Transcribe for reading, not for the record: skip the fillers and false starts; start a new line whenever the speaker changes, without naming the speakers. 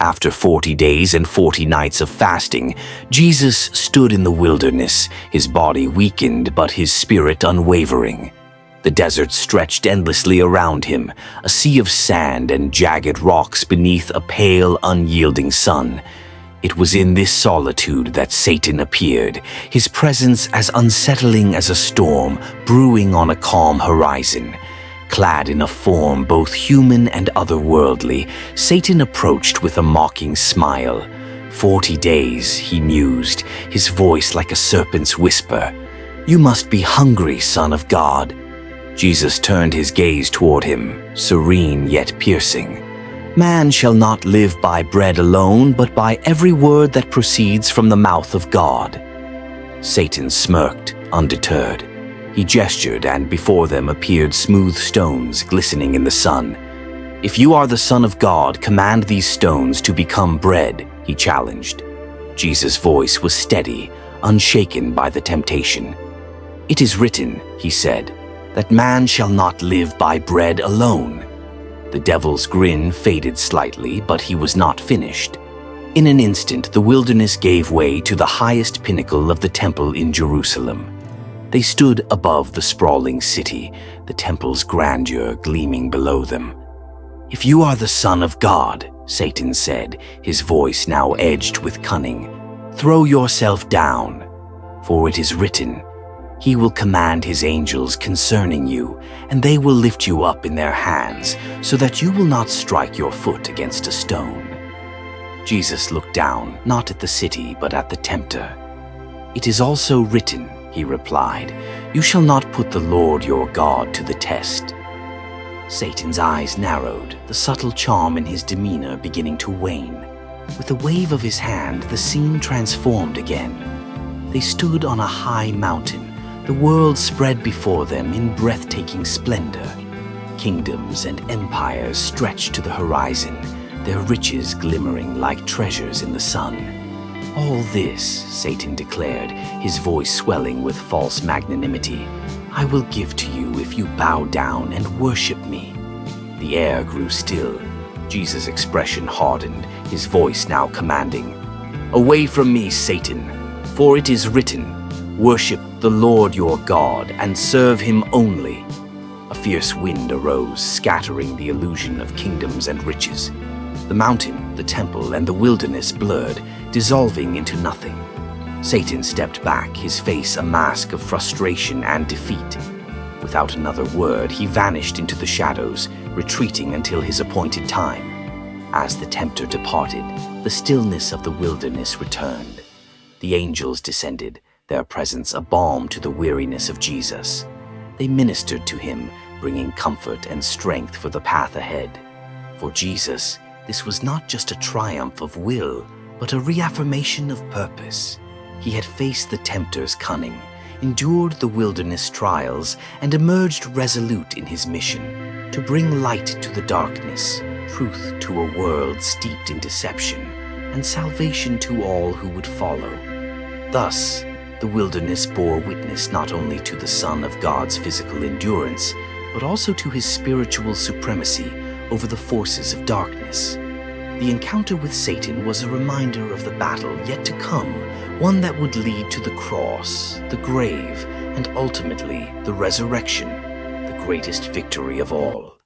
After 40 days and 40 nights of fasting, Jesus stood in the wilderness, his body weakened but his spirit unwavering. The desert stretched endlessly around him, a sea of sand and jagged rocks beneath a pale, unyielding sun. It was in this solitude that Satan appeared, his presence as unsettling as a storm brewing on a calm horizon. Clad in a form both human and otherworldly, Satan approached with a mocking smile. 40 days, he mused, his voice like a serpent's whisper. "You must be hungry, Son of God." Jesus turned his gaze toward him, serene yet piercing. "Man shall not live by bread alone, but by every word that proceeds from the mouth of God." Satan smirked, undeterred. He gestured, and before them appeared smooth stones glistening in the sun. "If you are the Son of God, command these stones to become bread," he challenged. Jesus' voice was steady, unshaken by the temptation. "It is written," he said, "that man shall not live by bread alone." The devil's grin faded slightly, but he was not finished. In an instant, the wilderness gave way to the highest pinnacle of the temple in Jerusalem. They stood above the sprawling city, the temple's grandeur gleaming below them. "If you are the Son of God," Satan said, his voice now edged with cunning, "throw yourself down, for it is written, 'He will command his angels concerning you, and they will lift you up in their hands, so that you will not strike your foot against a stone.'" Jesus looked down, not at the city, but at the tempter. "It is also written," he replied, "you shall not put the Lord your God to the test." Satan's eyes narrowed, the subtle charm in his demeanor beginning to wane. With a wave of his hand, the scene transformed again. They stood on a high mountain, the world spread before them in breathtaking splendor. Kingdoms and empires stretched to the horizon, their riches glimmering like treasures in the sun. "All this," Satan declared, his voice swelling with false magnanimity, "I will give to you if you bow down and worship me." The air grew still. Jesus' expression hardened, his voice now commanding, "Away from me, Satan, for it is written, 'Worship the Lord your God and serve him only.'" A fierce wind arose, scattering the illusion of kingdoms and riches. The mountain, the temple, and the wilderness blurred, dissolving into nothing. Satan stepped back, his face a mask of frustration and defeat. Without another word, he vanished into the shadows, retreating until his appointed time. As the tempter departed, the stillness of the wilderness returned. The angels descended, their presence a balm to the weariness of Jesus. They ministered to him, bringing comfort and strength for the path ahead. For Jesus, this was not just a triumph of will, but a reaffirmation of purpose. He had faced the tempter's cunning, endured the wilderness trials, and emerged resolute in his mission to bring light to the darkness, truth to a world steeped in deception, and salvation to all who would follow. Thus, the wilderness bore witness not only to the Son of God's physical endurance, but also to his spiritual supremacy over the forces of darkness. The encounter with Satan was a reminder of the battle yet to come, one that would lead to the cross, the grave, and ultimately the resurrection, the greatest victory of all.